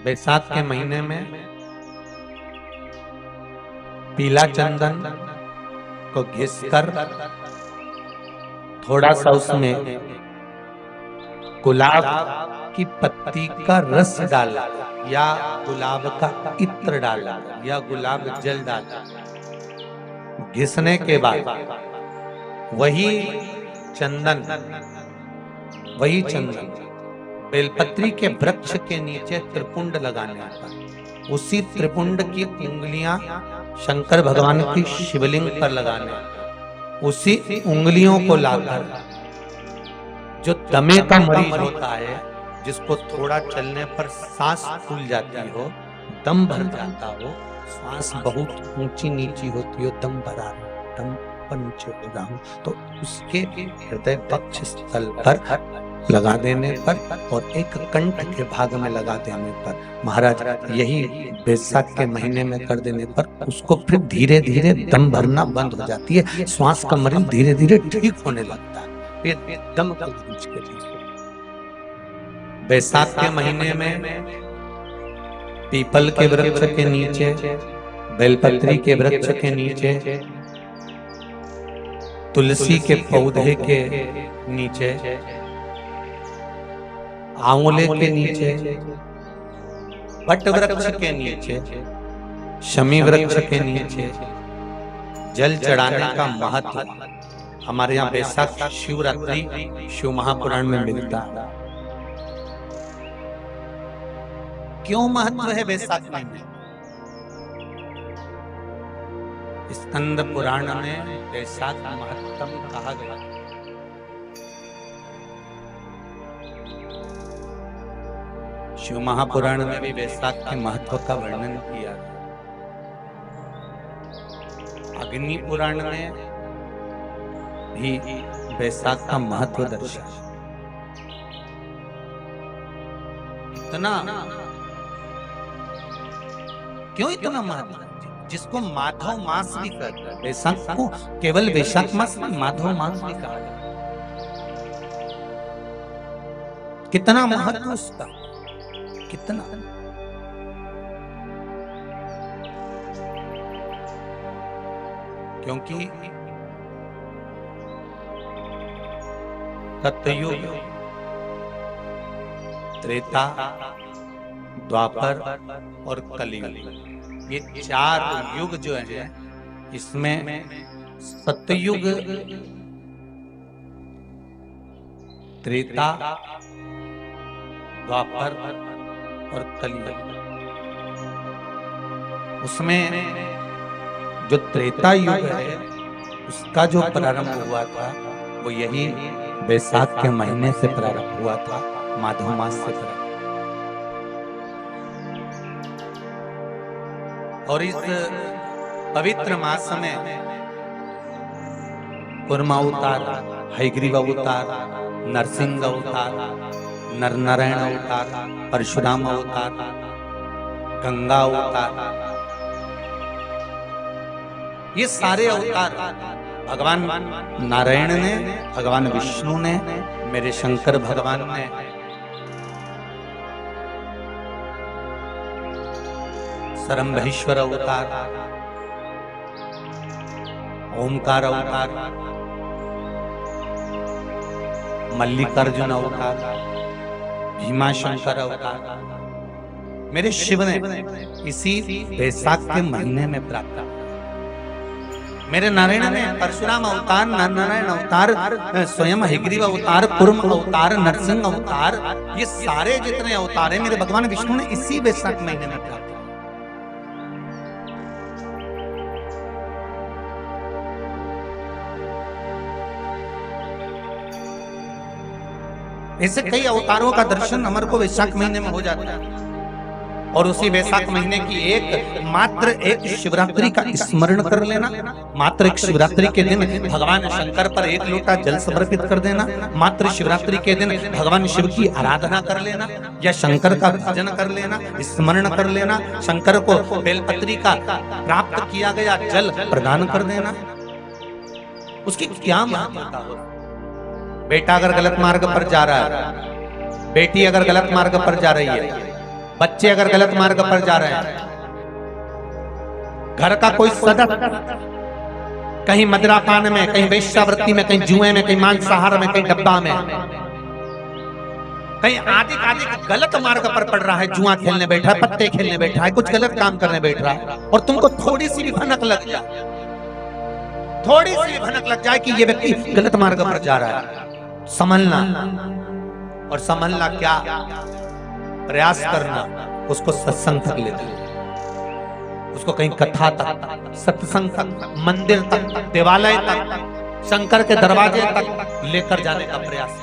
बैसाख के महीने में पीला चंदन को घिसकर थोड़ा सा उसमें गुलाब की पत्ती का रस डाला या गुलाब का इत्र डाला या गुलाब जल डाला। घिसने के बाद वही चंदन बेलपत्री के वृक्ष के नीचे त्रिपुंड लगाने आता। उसी त्रिपुंड की उंगलियां शंकर भगवान की शिवलिंग पर लगाने, उसी उंगलियों को लाकर जो दमे का मरीज होता है, जिसको थोड़ा चलने पर सांस फूल जाती हो, दम भर जाता हो, सांस बहुत ऊंची नीची होती हो, दम भरा दम पर नीचे हो रहा हूं, तो उसके हृदय पक्ष स्थल पर लगा देने पर और एक कंठ के भाग में लगा देने पर, महाराज यही बैसाख के महीने में कर देने पर उसको फिर धीरे धीरे दम भरना बंद हो जाती है, श्वास का मरीज धीरे धीरे ठीक होने लगता है। फिर दम को खींच के लिए बैसाख के महीने में पीपल के वृक्ष के नीचे, बेलपत्री के वृक्ष के नीचे, तुलसी के पौधे के नीचे, आंवले के नीचे, वट वृक्ष के नीचे, शमी वृक्ष के नीचे जल चढ़ाने का महत्व हमारे यहाँ बैसाख शिवरात्रि शिव महापुराण में मिलता है। क्यों महत्व है बैसाख महीने? स्कंद पुराण में बैसाख महत्तम कहा गया। शिव महापुराण में भी बैसाख के महत्व का वर्णन किया। अग्नि पुराण में भी बैसाख का महत्व दर्शाया। इतना क्यों इतना महत्व? जिसको माधव मास भी कहते हैं, बैसाख को केवल बैसाख मास में माधव मास भी कहा जाता है। कितना महत्व उसका, कितना। क्योंकि सतयुग, त्रेता, द्वापर और कलियुग, ये चार युग जो है, इसमें सतयुग, त्रेता, द्वापर और कलियुग, उसमें जो त्रेता युग है उसका जो प्रारंभ हुआ था वो यही बैसाख के महीने से प्रारंभ हुआ था, माधव मास से प्रारंभ। और इस पवित्र मास में कूर्मा अवतार, हयग्रीव अवतार, नरसिंह अवतार, नरनारायण अवतार, परशुराम अवतार, गंगा अवतार, ये सारे अवतार भगवान नारायण ने, भगवान विष्णु ने, मेरे शंकर भगवान ने सरंभेश्वर अवतार, ओमकार अवतार, मल्लिकार्जुन अवतार, भीमाशंकर अवतार, मेरे शिव ने इसी बैसाख के महीने में प्राप्त किया। मेरे नारायण ने परशुराम अवतार, नारायण अवतार, स्वयं हयग्रीव अवतार, कूर्म अवतार, नरसिंह अवतार, ये सारे जितने अवतार हैं मेरे भगवान विष्णु ने इसी बैसाख महीने में प्राप्त। ऐसे कई अवतारों का दर्शन हमारे को वैशाख महीने में हो जाता है। और उसी वैशाख महीने की मात्र एक शिवरात्रि का स्मरण कर लेना, मात्र एक शिवरात्रि के दिन भगवान शंकर पर एक लोटा जल समर्पित कर देना, मात्र शिवरात्रि के दिन भगवान शिव की आराधना कर लेना या शंकर का भजन कर लेना, स्मरण कर लेना, शंकर को बेलपत्री का प्राप्त किया गया जल प्रदान कर देना, उसकी क्या महत्ता हो। बेटा अगर गलत मार्ग पर जा रहा है, बेटी अगर गलत मार्ग पर जा रही है, बच्चे अगर गलत मार्ग पर जा रहे हैं, घर का कोई सदस्य कहीं मदिरापान में, कहीं वेश्यावृत्ति में, कहीं जुए में, कहीं मांसाहार में, कहीं डब्बा में, कहीं आदि आदि गलत मार्ग पर पड़ रहा है, जुआ खेलने बैठा है, पत्ते खेलने बैठा है, कुछ गलत काम करने बैठ रहा है, और तुमको थोड़ी सी भी भनक लग जाए, थोड़ी सी भी भनक लग जाए कि ये व्यक्ति गलत मार्ग पर जा रहा है, संभलना। और संभलना क्या, प्रयास करना, उसको सत्संग तक ले जाओ, उसको कहीं कथा तक, सत्संग तक, मंदिर तक, देवालय तक, शंकर के दरवाजे तक लेकर जाने का प्रयास।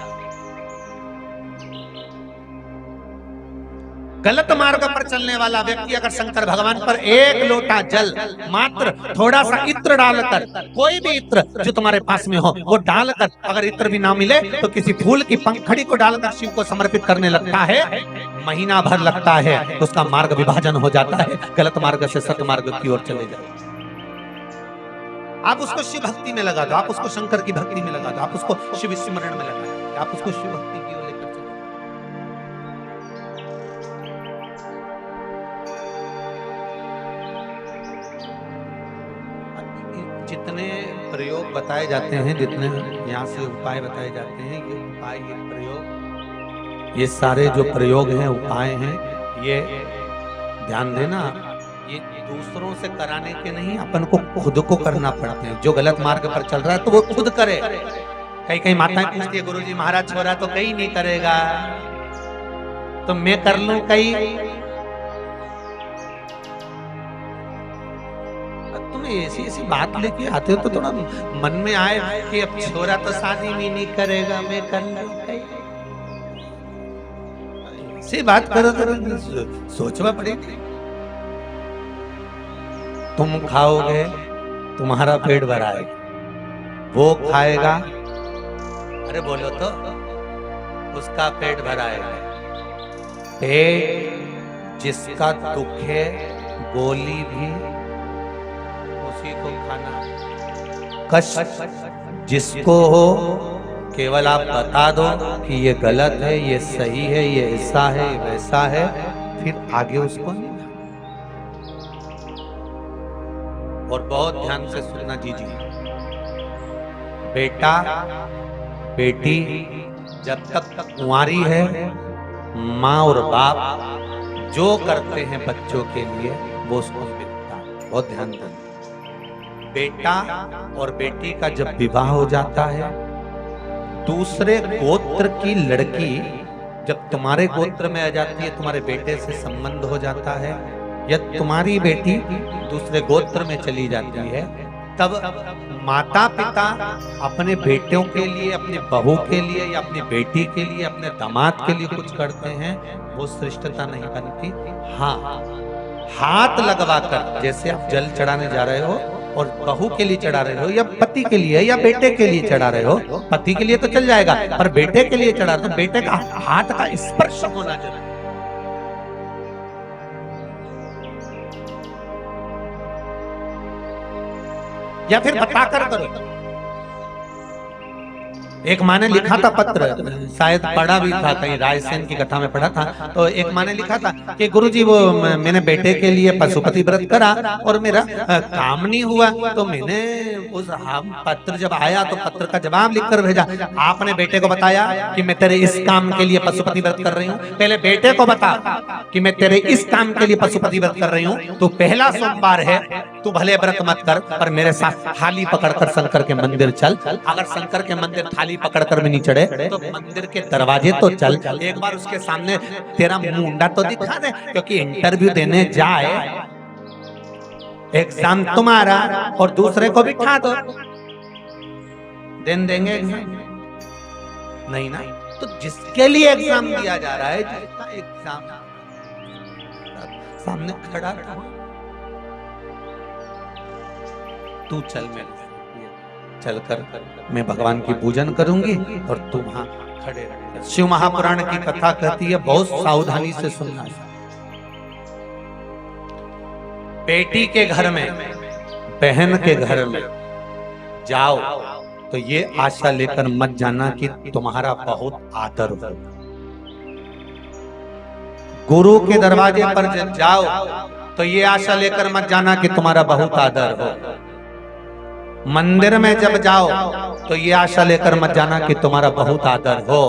गलत मार्ग पर चलने वाला व्यक्ति अगर शंकर भगवान पर एक लोटा जल, मात्र थोड़ा सा इत्र डालकर, कोई भी इत्र जो तुम्हारे पास में हो वो डालकर, अगर इत्र भी ना मिले तो किसी फूल की पंखड़ी को डालकर शिव को समर्पित करने लगता है, महीना भर लगता है, तो उसका मार्ग विभाजन हो जाता है, गलत मार्ग से सत्य मार्ग की ओर चले जाओ। आप उसको शिव भक्ति में लगा दो, आप उसको शंकर की भक्ति में लगा दो, आप उसको शिव स्मरण में लगा दो, आप उसको शिव भक्ति की ओर लेकर चलो। जितने प्रयोग बताए जाते हैं, जितने यहाँ से उपाय बताए जाते हैं, ये उपाय, ये प्रयोग, ये सारे जो प्रयोग हैं, उपाय हैं, ये ध्यान देना, ये दूसरों से कराने के नहीं, अपन को खुद को करना पड़ते हैं। जो गलत मार्ग पर चल रहा है तो वो खुद करे। कई कई माताएं पूछती है, गुरुजी महाराज छोरा तो कहीं नहीं करेगा, तो मैं कर लूं कहीं? ऐसी ऐसी बात लेके आते हो तो थोड़ा मन में आए कि अब छोरा तो शादी भी नहीं करेगा, मैं कर लूं। ऐसी बात करो तो सोचना पड़ेगा। तुम खाओगे तुम्हारा पेट भराएगा, वो खाएगा, अरे बोलो तो, उसका पेट भराएगा। पेट जिसका दुख है, गोली भी को खाना, कष्ट जिसको हो, केवल आप बता दो कि ये गलत है, ये सही है, ये ऐसा है, वैसा है, फिर आगे उसको नहीं। और बहुत ध्यान से सुनना जीजी, बेटा बेटी जब तक कुंवारी है, माँ और बाप जो करते हैं बच्चों के लिए वो उसको मिलता है। बहुत ध्यान देना। बेटा और बेटी का जब विवाह हो जाता है, दूसरे गोत्र की लड़की जब तुम्हारे गोत्र में आ जाती है, तुम्हारे बेटे से संबंध हो जाता है, या तुम्हारी बेटी दूसरे गोत्र में चली जाती है, तब माता पिता अपने बेटों के लिए, अपनी बहू के लिए, या अपनी बेटी के लिए, अपने दामाद के लिए कुछ करते हैं, वो श्रेष्ठता नहीं बनती। हाँ, हाथ लगवा कर, जैसे आप जल चढ़ाने जा रहे हो और बहू के लिए चढ़ा रहे हो, या पति के लिए या बेटे के लिए चढ़ा रहे हो, पति के लिए तो चल जाएगा, पर बेटे के लिए चढ़ा रहे हो, बेटे का हाथ का स्पर्श होना जरूरी। या फिर बताकर करो। एक माँ ने लिखा था पत्र, शायद पढ़ा भी था, कहीं रायसेन की कथा में पढ़ा था, तो एक माँ ने लिखा था कि गुरुजी वो मैंने बेटे के लिए पशुपति व्रत करा और मेरा काम नहीं हुआ, तो मैंने उस पत्र जब आया तो पत्र का जवाब लिखकर भेजा। आपने बेटे को बताया कि मैं तेरे इस काम के लिए पशुपति व्रत कर रही हूँ? पहले बेटे को बता कि मैं तेरे इस काम के लिए पशुपति व्रत कर रही हूँ, तो पहला सोमवार है, तू भले व्रत मत कर, पर मेरे साथ थाली पकड़कर शंकर के मंदिर चल। अगर शंकर के मंदिर थाली पकड़कर भी नहीं चढ़े तो मंदिर के दरवाजे तो चल, एक बार उसके सामने तेरा मुंडा तो दिखा दे, क्योंकि इंटरव्यू देने जाए, एग्जाम तुम्हारा और दूसरे को बिठा दो, देंगे नहीं ना? तो जिसके लिए एग्जाम दिया जा रहा है, जिसका एग्जाम सामने खड़ा था, तू चल, मैं चलकर मैं भगवान की पूजन करूंगी और तुम वहां खड़े रहो। शिव महापुराण की कथा कहती है, बहुत सावधानी से सुनना। बेटी के घर में, बहन के घर में जाओ तो ये आशा लेकर मत जाना कि तुम्हारा बहुत आदर हो। गुरु के दरवाजे पर जब जाओ तो ये आशा लेकर मत जाना कि तुम्हारा बहुत आदर हो। मंदिर में जब जाओ तो ये आशा लेकर मत जाना कि तुम्हारा बहुत आदर हो।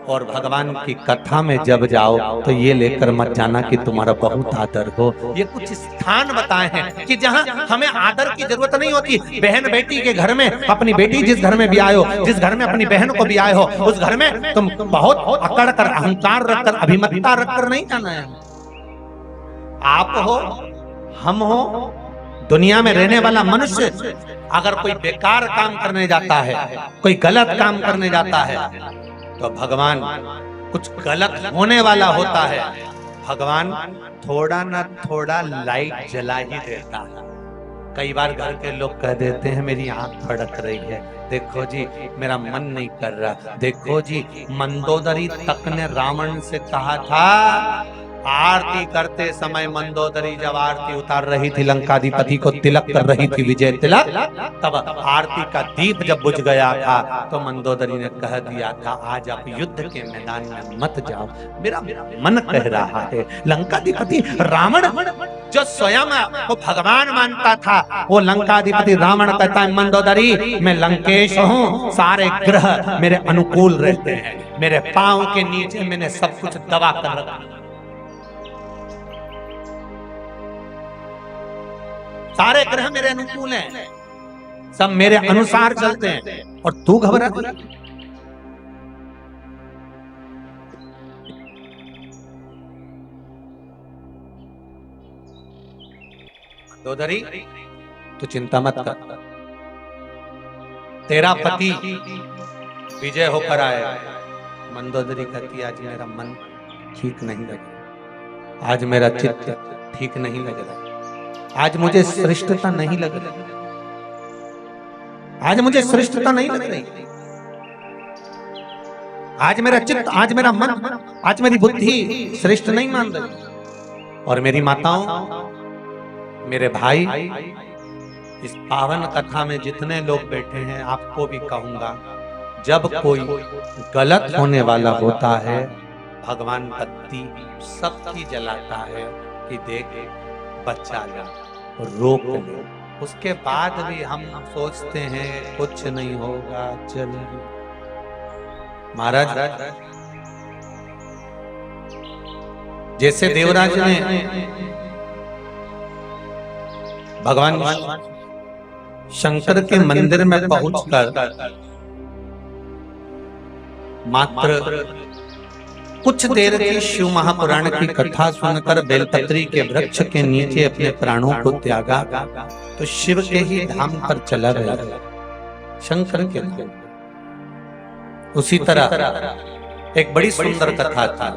और भगवान की कथा में जब जाओ तो ये लेकर मत जाना कि तुम्हारा बहुत आदर हो। ये कुछ स्थान बताए हैं कि जहां हमें आदर की जरूरत नहीं होती। बहन बेटी के घर में, अपनी बेटी जिस घर में भी आए हो, जिस घर में अपनी बहन को भी आए हो, उस घर में तुम बहुत अकड़ कर, अहंकार रखकर, अभिमतता रखकर नहीं जाना है। आप हो, हम हो, दुनिया में रहने वाला मनुष्य अगर कोई बेकार काम करने जाता है, कोई गलत काम करने जाता है, तो भगवान कुछ गलत होने वाला होता है, भगवान थोड़ा ना थोड़ा लाइट जला ही देता है। कई बार घर के लोग कह देते हैं मेरी आंख फड़क रही है, देखो जी मेरा मन नहीं कर रहा। देखो जी, मंदोदरी तक ने रावण से कहा था, आरती करते समय मंदोदरी जब आरती उतार रही थी, लंकाधिपति को तिलक कर रही थी, विजय तिलक, तब आरती का दीप जब बुझ गया था तो मंदोदरी ने कह दिया था आज आप युद्ध के मैदान में मत जाओ, मेरा मन कह रहा है। लंकाधिपति रावण जो स्वयं को भगवान मानता था, वो लंकाधिपति रावण कहता है मंदोदरी मैं लंकेश हूँ, सारे ग्रह मेरे अनुकूल रहते हैं, मेरे पांव के नीचे मैंने सब कुछ दबा कर रखा, सारे ग्रह मेरे अनुकूल हैं, सब मेरे अनुसार चलते हैं, और तू घबरा। मंदोदरी तू चिंता मत कर, तेरा पति विजय होकर आए। मंदोदरी कहती आज मेरा मन ठीक नहीं लगा, आज मेरा चित्त ठीक नहीं लग रहा, आज मुझे श्रेष्ठता नहीं लग रही, आज मुझे श्रेष्ठता नहीं लग रही, आज मेरा चित्त, आज मेरा मन, आज मेरी बुद्धि श्रेष्ठ नहीं मान रही। और मेरी माताओं, मेरे भाई, इस पावन कथा में जितने लोग बैठे हैं आपको भी कहूंगा, जब कोई गलत होने वाला होता है भगवान बत्ती सबकी जलाता है कि देख बच्चा ले, रोक ले। उसके बाद भी हम सोचते हैं कुछ नहीं होगा, चल। महाराज जैसे देवराज ने भगवान शंकर के मंदिर में पहुंचकर मात्र कुछ देर की शिव महापुराण की कथा सुनकर बेलपत्री के वृक्ष के नीचे अपने प्राणों को त्यागा तो शिव के ही धाम पर चला गया शंकर के धाम। उसी तरह एक बड़ी सुंदर कथा था।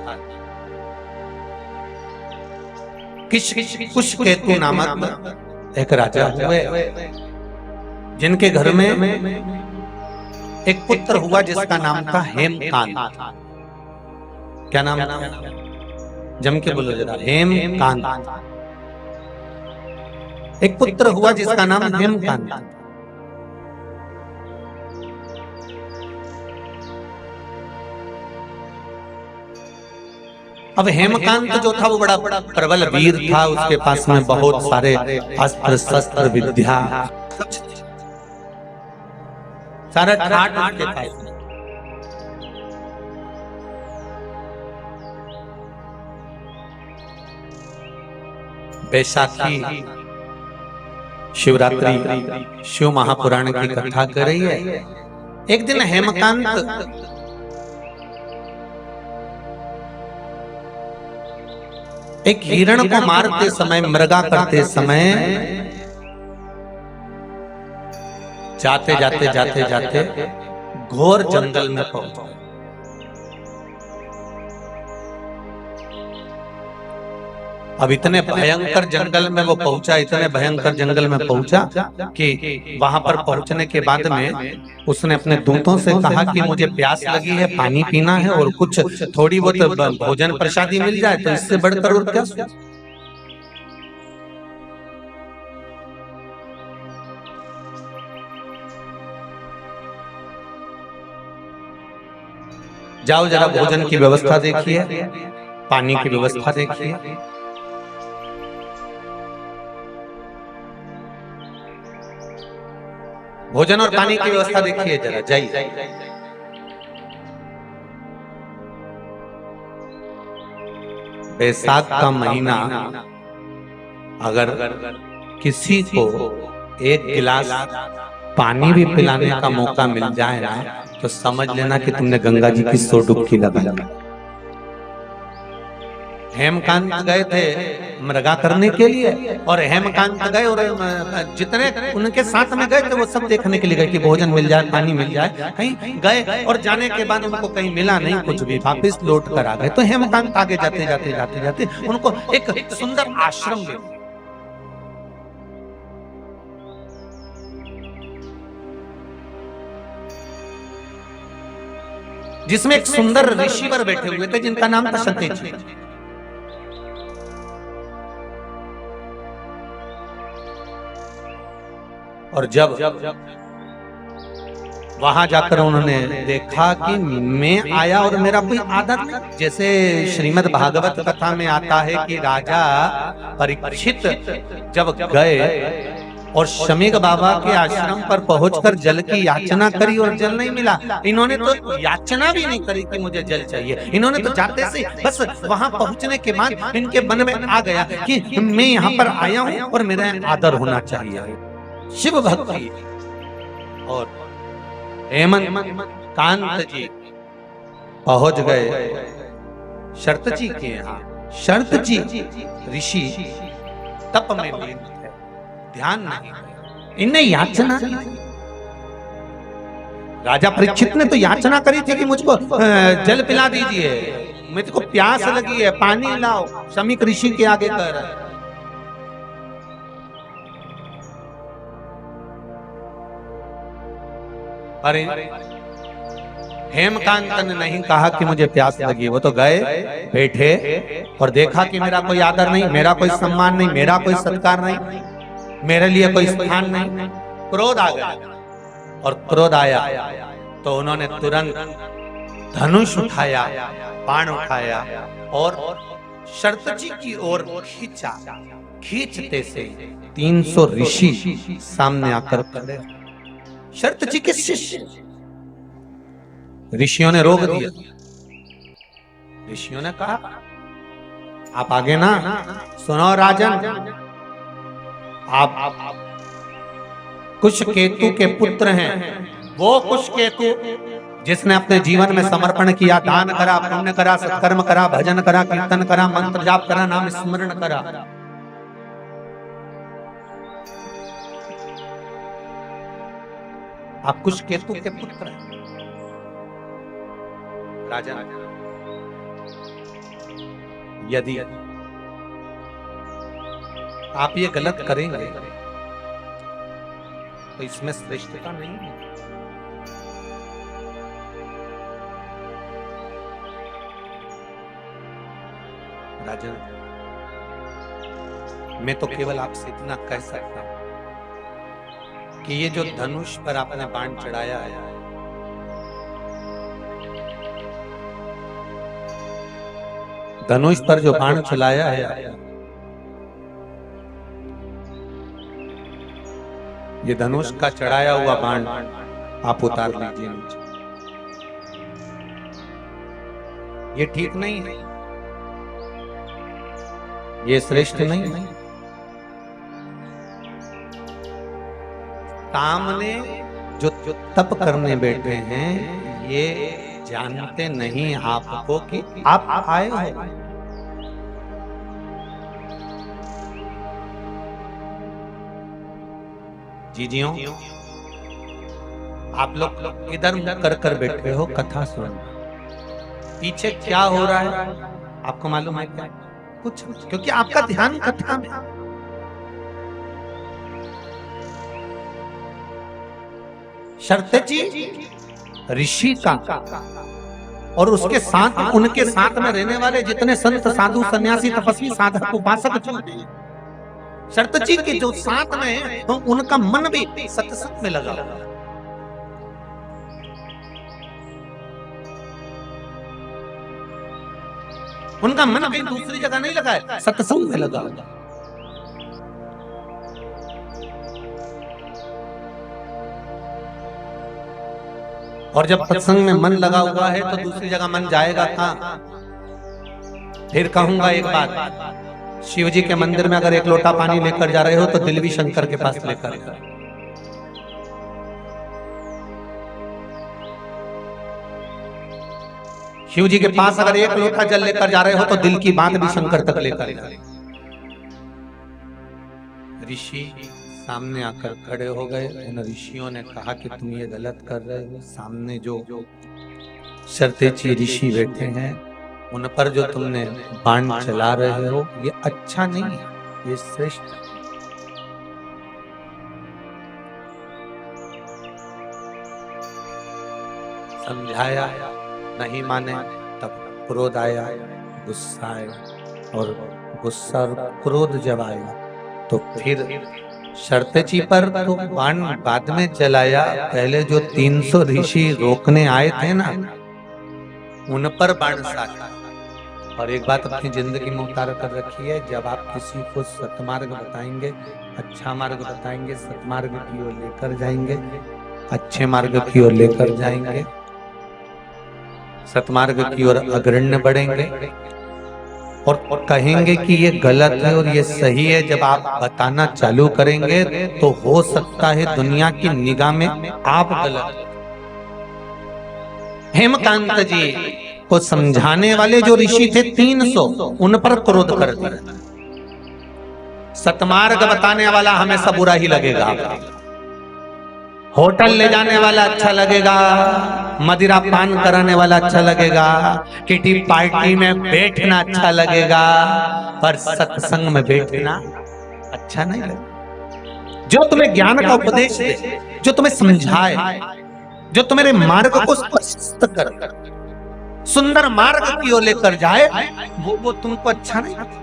कुशकेतु नामक एक राजा हुए, जिनके घर में एक पुत्र हुआ जिसका नाम था हेमकांत। क्या नाम था? जम के बोलो जरा, हेमकांत। एक पुत्र हुआ जिसका नाम हेमकांत। अब हेमकांत जो था वो बड़ा प्रबल वीर था, उसके पास में बहुत सारे अस्त्र शस्त्र विद्या सारा ठाट उसके पास में। बैसाखी शिवरात्रि शिव महापुराण की कथा कर रही है। एक दिन हेमकांत एक हिरण को मारते समय, मृगा करते समय जाते जाते जाते जाते घोर जंगल में पहुंचा। अब इतने भयंकर जंगल में वो पहुंचा, इतने भयंकर जंगल में पहुंचा कि वहां पर पहुंचने के बाद में उसने अपने दूतों से कहा कि मुझे प्यास लगी है, पानी पीना है और कुछ थोड़ी बहुत भोजन प्रसादी मिल जाए तो इससे बढ़कर और क्या। जाओ जरा भोजन की व्यवस्था देखिए। पानी की व्यवस्था देखिए, भोजन और पानी की व्यवस्था देखिए जरा, जाइए। बैसाख का महीना अगर किसी को एक गिलास पानी भी पिलाने का मौका मिल जाए ना, तो समझ लेना कि तुमने गंगा जी की 100 डुबकी लगा ली। हेमकांत गए थे मृगा करने के लिए, और हेमकांत गए और जितने उनके साथ में गए थे वो सब देखने के लिए गए कि भोजन मिल जाए, पानी मिल जाए। कहीं गए और जाने के बाद उनको कहीं मिला नहीं कुछ भी, वापिस लौट कर आ गए। तो हेमकांत आगे जाते जाते जाते जाते उनको एक सुंदर आश्रम मिला, जिसमें एक सुंदर ऋषिवर बैठे हुए थे जिनका नाम था सत्यजी। और जब वहां जाकर उन्होंने देखा कि मैं आया और मेरा कोई आदर नहीं, जैसे श्रीमद् भागवत कथा में आता है कि राजा परीक्षित जब गए और शमीक बाबा के आश्रम पर पहुंचकर जल की याचना करी और जल नहीं मिला। इन्होंने तो याचना भी नहीं करी कि मुझे जल चाहिए, इन्होंने तो जाते से बस वहां पहुंचने के बाद इनके मन में आ गया कि मैं यहाँ पर आया हूँ और मेरा आदर होना चाहिए। शिव भक्ति। और हेमंत कांत जी पहुंच गए शर्त जी के यहाँ। शर्त जी ऋषि तप में लीन थे, ध्यान नहीं, इन्हें याचना नहीं। राजा परीक्षित ने तो याचना करी थी कि मुझको जल पिला दीजिए, मुझको प्यास लगी है, पानी लाओ। शमीक ऋषि के आगे कह रहे, अरे हेमकांत ने नहीं कहा कि मुझे प्यास लगी। वो तो गए बैठे और देखा कि मेरा कोई आदर नहीं, मेरा कोई सम्मान नहीं, मेरा कोई सत्कार नहीं, मेरे लिए कोई स्थान नहीं। क्रोध आ गया, और क्रोध आया तो उन्होंने तुरंत धनुष उठाया, बाण उठाया और शर्त जी की ओर खींचा। खींचते से 300 ऋषि सामने आकर खड़े। शर्त जी के शिष्य, ऋषियों ने रोक दिया। ऋषियों ने कहा आप आगे ना, सुनो राजन, आप कुशकेतु के पुत्र हैं। वो कुशकेतु जिसने अपने जीवन में समर्पण किया, दान करा, पुण्य करा, सत्कर्म करा, भजन करा, कीर्तन करा, मंत्र जाप करा, नाम स्मरण करा। आप कुशकेतु के पुत्र हैं। राजा, यदि आप ये गलत करेंगे तो इसमें श्रेष्ठता नहीं है। राजा, मैं तो केवल आपसे इतना कह सकता हूं कि ये जो धनुष पर आपने बाण चढ़ाया है, धनुष पर जो बाण चलाया है, ये धनुष का चढ़ाया हुआ बाण आप उतार लीजिए नीचे। ये ठीक नहीं है, ये श्रेष्ठ नहीं है। सामने जो तप करने बैठे हैं ये जानते नहीं आपको कि आप आए हो। जीजियों, आप लोग इधर कर कर बैठे हो कथा सुन, पीछे क्या हो रहा है आपको मालूम है क्या? कुछ, क्योंकि आपका ध्यान कथा में। शर्त जी ऋषि का और उसके साथ, उनके साथ में रहने वाले जितने संत साधु सन्यासी तपस्वी साधक उपासक थे, शर्त जी के जो साथ में है तो उनका मन भी सत्संग में लगा हुआ। उनका मन कहीं दूसरी जगह नहीं लगा है, सत्संग में लगा। और जब सत्संग में मन लगा हुआ है तो दूसरी जगह मन जाएगा कहां? फिर कहूंगा एक बात, शिव जी के मंदिर में अगर एक लोटा पानी लेकर जा रहे हो तो दिल भी शंकर के पास लेकर जाओ। शिव जी के पास अगर एक लोटा जल लेकर जा रहे हो तो दिल की बात भी शंकर तक लेकर जाए। ऋषि सामने आकर खड़े हो गए। उन ऋषियों ने कहा कि तुम ये गलत कर रहे हो। सामने जो शरतेची ऋषि बैठे हैं उन पर जो तुमने बाण चला रहे हो ये अच्छा नहीं है, ये श्रेष्ठ। समझाया, नहीं माने, तब क्रोध आया, गुस्सा आया। और गुस्सा और क्रोध जब आया तो फिर शरतेची पर तो बाण बाद में चलाया। पहले जो 300 ऋषि रोकने आए थे ना, उन पर बाण साधा। और एक बात अपनी जिंदगी में उतार कर रखी है, जब आप किसी को सतमार्ग बताएंगे, अच्छा मार्ग बताएंगे, सतमार्ग की ओर लेकर जाएंगे, अच्छे मार्ग की ओर लेकर जाएंगे, सतमार्ग की ओर अग्रण्य बढ़ेंगे और कहेंगे कि ये गलत है और ये सही है, जब आप बताना चालू करेंगे तो हो सकता है दुनिया की निगाह में आप गलत। हेमकांत जी को समझाने वाले जो ऋषि थे 300, उन पर क्रोध कर दिया। सतमार्ग बताने वाला हमेशा बुरा ही लगेगा। होटल ले जाने वाला अच्छा लगेगा, मदिरा पान कराने वाला अच्छा लगेगा, किटी पार्टी में बैठना अच्छा लगेगा, पर सत्संग में बैठना अच्छा नहीं लगेगा। जो तुम्हें ज्ञान का उपदेश दे, जो तुम्हें समझाए, जो तुम्हारे मार्ग को स्पष्ट कर सुंदर मार्ग की ओर लेकर जाए, वो तुमको अच्छा नहीं लगता।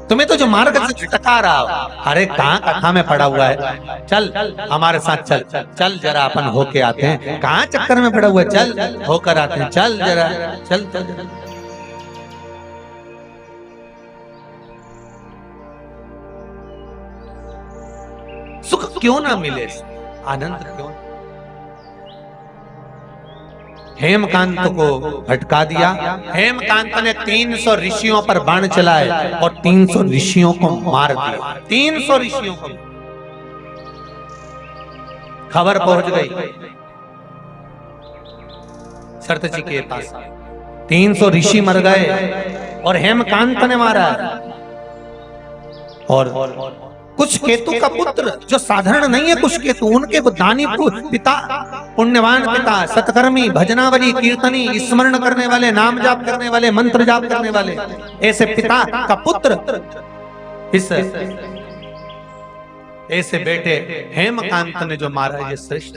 तुम्हें तो जो मार्ग से टका रहा हो, अरे कहां कथा में पड़ा हुआ है, चल हमारे साथ चल, चल जरा अपन होके आते हैं। कहां चक्कर में पड़ा हुआ है, चल होकर आते हैं, चल जरा, चल चल। सुख क्यों ना मिले, आनंद क्यों? हेमकांत को भटका दिया। हेमकांत ने 300 ऋषियों पर बाण चलाए और 300 ऋषियों को मार दिया। 300 ऋषियों को खबर पहुंच गई शरतेची के पास, 300 ऋषि मर गए और हेमकांत ने मारा। और कुछ केतु का पुत्र जो साधारण नहीं है, कुछ केतु, उनके दानी पिता, पुण्यवान पिता, सतकर्मी, भजनावली, कीर्तनी, स्मरण करने वाले, नाम जाप करने वाले, मंत्र जाप करने वाले, ऐसे पिता का पुत्र इस ऐसे बेटे हेमकांत ने जो मारा, ये श्रेष्ठ।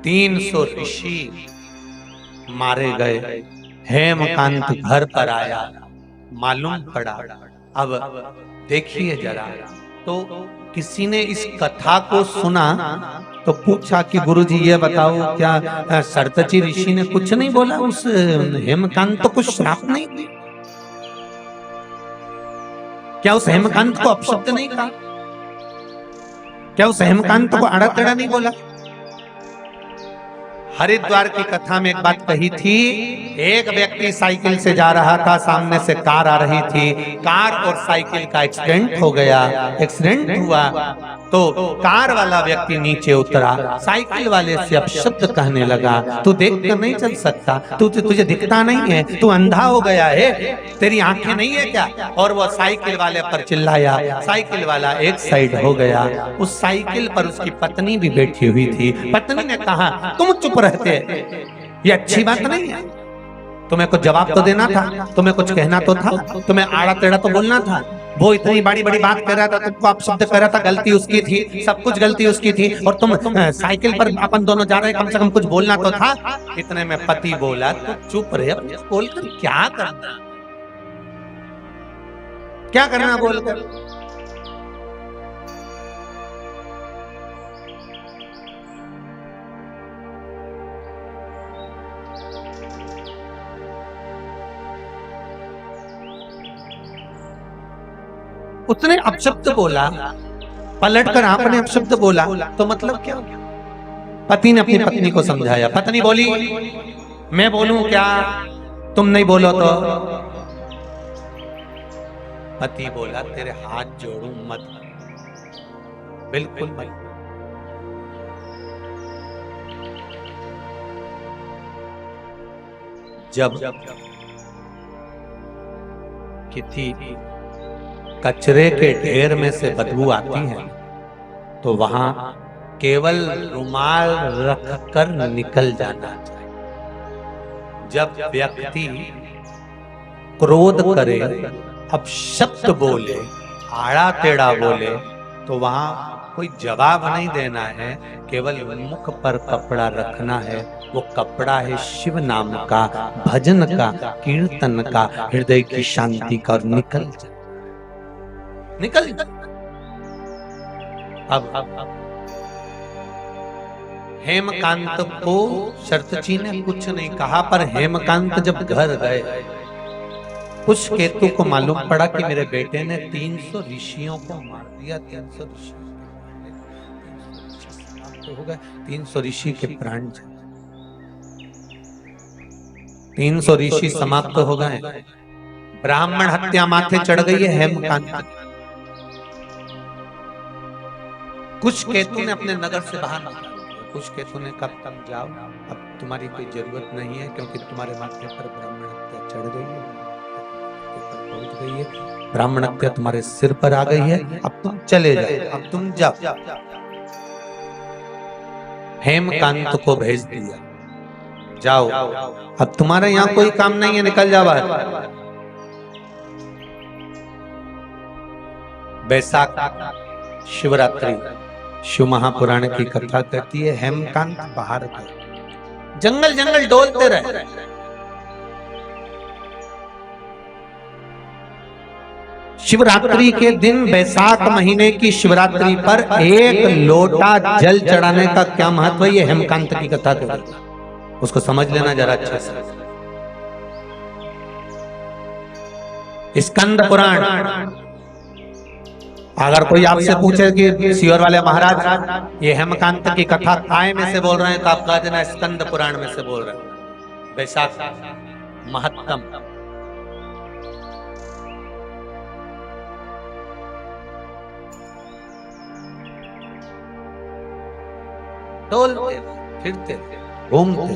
300 ऋषि मारे गए। हेमकांत घर पर आया, मालूम पड़ा। अब देखिए जरा, तो किसी ने इस कथा को सुना तो पूछा कि गुरुजी ये बताओ, क्या शरतेची ऋषि ने कुछ नहीं बोला, उस हेमकांत को कुछ श्राप नहीं दी? क्या उस हेमकांत को अपशब्द नहीं कहा? क्या उस हेमकांत को आड़ा टेढ़ा नहीं बोला? हरिद्वार की कथा में एक बात कही थी, एक व्यक्ति साइकिल से जा रहा था, सामने से कार आ रही थी, कार और साइकिल का एक्सीडेंट हो गया। एक्सीडेंट हुआ तो कार वाला व्यक्ति नीचे उतरा, साइकिल वाले से अपशब्द कहने लगा, तू देख कर नहीं चल सकता, तुझे दिखता नहीं है, तू अंधा हो गया है, तेरी आंखें नहीं है क्या? और वो साइकिल वाले पर चिल्लाया। साइकिल वाला एक साइड हो गया। उस साइकिल पर उसकी पत्नी भी बैठी हुई थी। पत्नी ने कहा, तुम चुप रहते, ये अच्छी बात नहीं है, तुम्हें कुछ जवाब तो देना था, तुम्हें कुछ कहना तो था, तुम्हें आड़ा टेढ़ा तो बोलना था। वो इतनी बड़ी बड़ी बात कर रहा था, तुमको अपशब्द कर रहा था, गलती उसकी थी, सब कुछ गलती उसकी थी, और तुम साइकिल पर अपन दोनों जा रहे हैं, कम से कम कुछ बोलना तो था। इतने में पति बोला, तो चुप रहे, बोलकर क्या करना, क्या करना बोलकर? उसने अपशब्द बोला, पलटकर आपने अपशब्द बोला, तो मतलब क्या? पति ने अपनी पत्नी को समझाया। पत्नी बोली, मैं बोलूं क्या, तुम नहीं बोलो तो? पति बोला, तेरे हाथ जोड़ूं मत, बिल्कुल मत। जब किसी कचरे के ढेर में से बदबू आती है तो वहां केवल रुमाल रखकर निकल जाना चाहिए। जब व्यक्ति क्रोध करे, अपशब्द बोले, आड़ा टेढ़ा बोले, तो वहां कोई जवाब नहीं देना है, केवल मुख पर कपड़ा रखना है। वो कपड़ा है शिव नाम का, भजन का, कीर्तन का, हृदय की शांति का, और निकल जा, निकल जा। अब हेमकांत को शरतजी ने कुछ नहीं कहा, पर हेमकांत जब घर गए, कुछ केतु को मालूम पड़ा कि मेरे बेटे ने 300 ऋषियों को मार दिया। 300 ऋषि हो गए, 300 ऋषि के प्राण, 300 ऋषि समाप्त हो गए। ब्राह्मण हत्या माथे चढ़ गई है हेमकांत। कुछ केतु ने अपने नगर से बाहर निकाल दिया। कुछ केतु ने कब तक जाओ, अब तुम्हारी कोई जरूरत नहीं है, क्योंकि तुम्हारे माथे पर ब्राह्मण हत्या चढ़ गई है, पहुंच गई है, ब्राह्मण हत्या तुम्हारे सिर पर आ गई है, अब तुम चले जाओ, अब तुम जाओ। हेमकांत को भेज दिया, जाओ, अब तुम्हारे यहां कोई काम नहीं है, निकल जाओ बाहर। बैसाख शिवरात्रि, शिव महापुराण की कथा कहती है, हेमकांत बाहर गए, जंगल जंगल डोलते रहे। शिवरात्रि के दिन, बैसाख महीने की शिवरात्रि पर 1 लोटा जल चढ़ाने का क्या महत्व है, ये हेमकांत की कथा कहती है। उसको समझ लेना जरा अच्छे से। स्कंद पुराण, अगर कोई आपसे पूछे कि सीहोर वाले महाराज ये हेमकांत की कथा काय में से बोल रहे हैं, तो आप कह देना स्कंद पुराण में से बोल रहे हैं। बैसाख महत्तम, डोलते फिरते घूमते,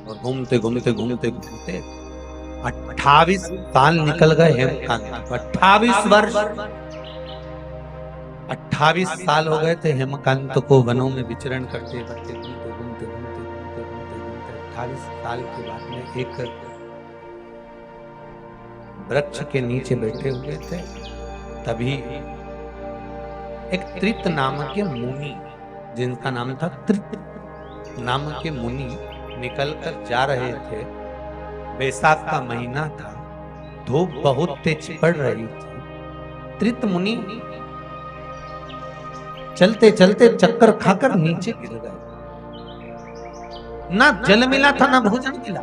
और घूमते घूमते घूमते घूमते 28 साल निकल गए हेमकांत। 28 वर्ष, 28 साल हो गए थे हेमकांत को वनों में विचरण करते करते, घूमते घूमते घूमते घूमते घूमते घूमते 28 साल के बाद में एक वृक्ष के नीचे बैठे हुए थे। तभी एक त्रित नाम के मुनि, जिनका नाम था त्रित नाम के मुनि, निकलकर जा रहे थे। बैसाख का महीना था, धूप बहुत तेज पड़ रही थी। त्रित मुनि चलते चलते चक्कर खाकर नीचे गिर गए। ना जल मिला था, ना भोजन मिला।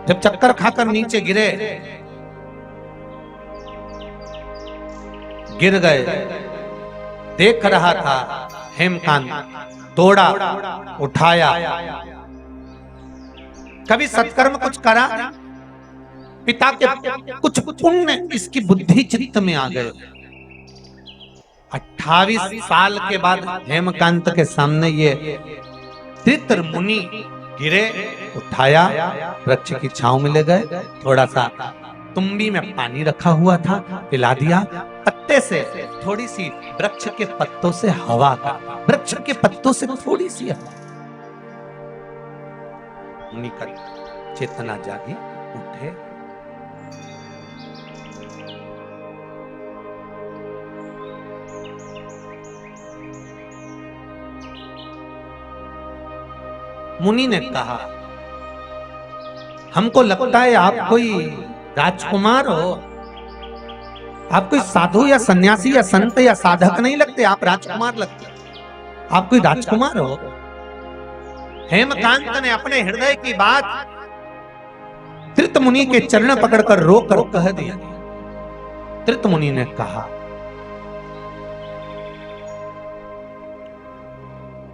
जब चक्कर खाकर नीचे गिर गए, देख रहा था हेमकांत, दौड़ा, उठाया। कभी सत्कर्म कुछ करा, पिता के कुछ पुण्य इसकी बुद्धि चित्त में आ गए। 28 साल के बाद हेमकांत के सामने ये त्रित मुनि गिरे, उठाया, वृक्ष की छांव में ले गए। थोड़ा सा तुम्बी में पानी रखा हुआ था, पिला दिया। पत्ते से थोड़ी सी, वृक्ष के पत्तों से हवा का, वृक्ष के पत्तों से थोड़ी सी हवा। मुनि का चेतना जागी, उठे, मुनि ने कहा, हमको लगता है आप कोई राजकुमार हो, आप कोई साधु या सन्यासी या संत या साधक नहीं लगते, आप राजकुमार लगते, आप कोई राजकुमार हो। हेमकांत ने अपने हृदय की बात धृत मुनि के चरण पकड़कर रोकर कह दिया। धृत मुनि ने कहा,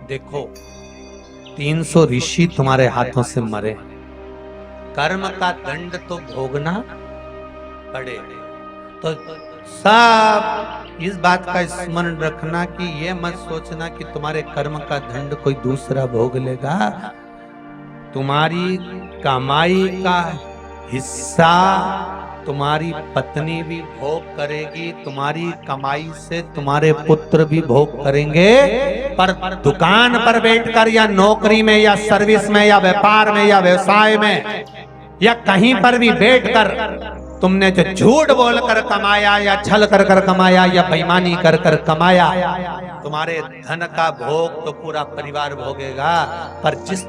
देखो 300 ऋषि तुम्हारे हाथों से मरे, कर्म का दंड तो भोगना पड़े। तो सब इस बात का स्मरण रखना कि ये मत सोचना कि तुम्हारे कर्म का दंड कोई दूसरा भोग लेगा। तुम्हारी कमाई का हिस्सा तुम्हारी पत्नी भी भोग करेगी, तुम्हारी कमाई से तुम्हारे पुत्र भी भोग करेंगे, पर दुकान पर बैठकर या नौकरी में या सर्विस में या व्यापार में या व्यवसाय में या कहीं पर भी बैठकर तुमने जो झूठ बोलकर कमाया या छल कर कर कमाया या बेईमानी कर कर कमाया, तुम्हारे धन का भोग तो पूरा परिवार भोगेगा, पर जिस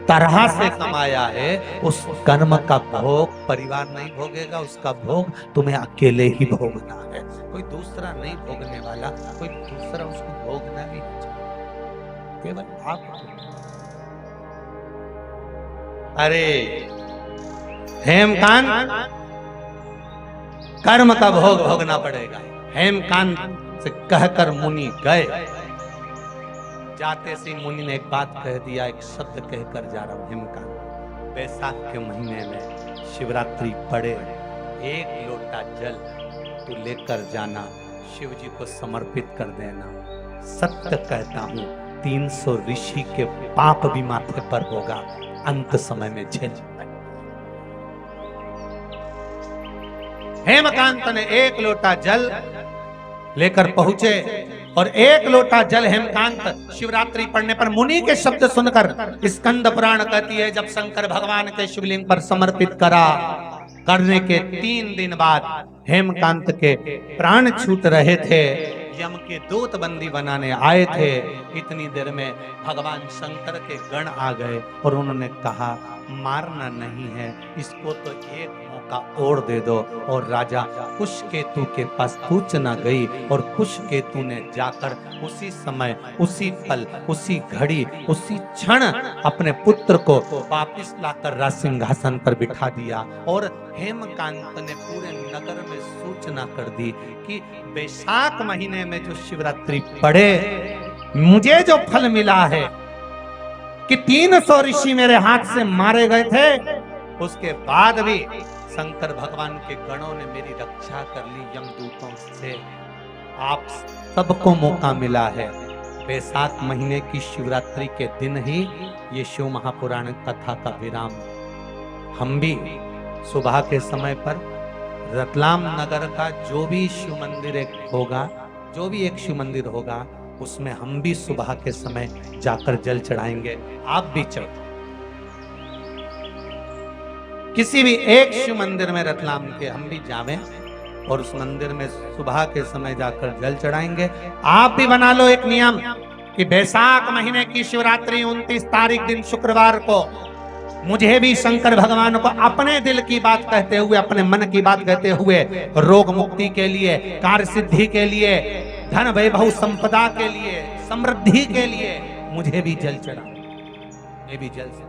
तरह से कमाया है उस कर्म का भोग परिवार नहीं भोगेगा, उसका भोग तुम्हें अकेले ही भोगना है, कोई दूसरा नहीं भोगने वाला, कोई दूसरा उसको भोगना भी नहीं चाहिए, केवल आप। अरे हेमकांत, कर्म का भोग भोगना पड़ेगा। हेमकांत से कहकर मुनि गए। जाते से मुनि ने एक बात कह दिया, एक शब्द कहकर जा रहा हूं। हेमकांत, बैसाख के महीने में शिवरात्रि पड़े, 1 लोटा जल तू लेकर जाना, शिव जी को समर्पित कर देना। सत्य कहता हूं 300 ऋषि के पाप भी माथे पर होगा, अंत समय में झेल। हेमकांत ने 1 लोटा जल लेकर पहुंचे और 1 लोटा जल हेमकांत शिवरात्रि पढ़ने पर मुनि के शब्द सुनकर, स्कंद पुराण कहती है जब शंकर भगवान के शिवलिंग पर समर्पित करने के 3 दिन बाद हेमकांत के प्राण छूट रहे थे, यम के दूत बंदी बनाने आए थे। इतनी देर में भगवान शंकर के गण आ गए और उन्होंने कहा मारना नहीं है, इसको तो एक मौका और दे दो। और राजा कुशकेतु के पास सूचना गई और कुशकेतु ने जाकर उसी समय, उसी पल, उसी घड़ी, उसी क्षण अपने पुत्र को वापिस लाकर राज सिंहासन पर बिठा दिया। और हेमकांत ने पूरे नगर में सूचना कर दी कि बैसाख महीने में जो शिवरात्रि पड़े, मुझे जो फल मिला है कि 300 ऋषि मेरे हाथ से मारे गए थे, उसके बाद भी शंकर भगवान के गणों ने मेरी रक्षा कर ली यमदूतों से। आप सबको मौका मिला है, बैसाख महीने की शिवरात्रि के दिन ही ये शिव महापुराण कथा का विराम। हम भी सुबह के समय पर रतलाम नगर का जो भी शिव मंदिर होगा, जो भी एक शिव मंदिर होगा, उसमें हम भी सुबह के समय जाकर जल चढ़ाएंगे। आप भी चढ़ो, किसी भी एक शिव मंदिर में रतलाम के हम भी जावें और उस मंदिर में सुबह के समय जाकर जल चढ़ाएंगे। आप भी बना लो एक नियम कि बैसाख महीने की शिवरात्रि 29 तारीख दिन शुक्रवार को मुझे भी शंकर भगवान को अपने दिल की बात कहते हुए, अपने मन की बात कहते हुए, रोग मुक्ति के लिए, कार्य सिद्धि के लिए, धन वैभव संपदा के लिए, समृद्धि के लिए मुझे भी जल चढ़ा, मैं भी जल से